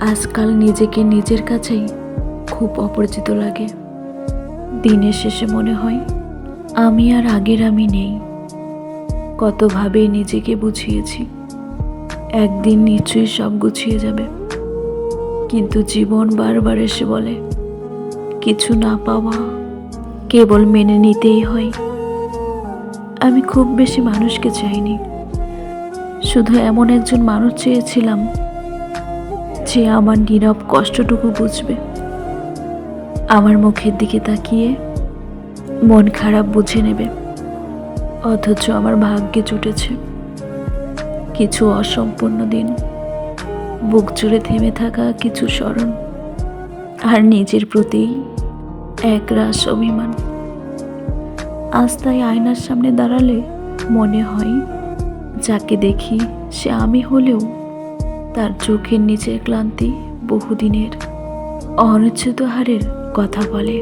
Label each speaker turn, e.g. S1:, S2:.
S1: আজকাল নিজেকে নিজের কাছেই খুব অপরিচিত লাগে। দিনের শেষে মনে হয় আমি আর আগের আমি নেই। কতভাবে নিজেকে বুঝিয়েছি একদিন নিশ্চয়ই সব গুছিয়ে যাবে, কিন্তু জীবন বারবার এসে বলে কিছু না পাওয়া কেবল মেনে নিতেই হয়। আমি খুব বেশি মানুষকে চাইনি, শুধু এমন একজন মানুষ চেয়েছিলাম যে আমার নীরব কষ্টটুকু বুঝবে, আমার মুখের দিকে তাকিয়ে মন খারাপ বুঝে নেবে। অথচ আমার ভাগ্যে জুটেছে কিছু অসম্পূর্ণ দিন, বুক জুড়ে থেমে থাকা কিছু স্মরণ, আর নিজের প্রতি এক রাশ অভিমান। আজ তাই আয়নার সামনে দাঁড়ালে মনে হয় যাকে দেখি সে আমি হলেও তার চোখের নিচের ক্লান্তি বহুদিনের অনিশ্চিত হারের কথা বলে।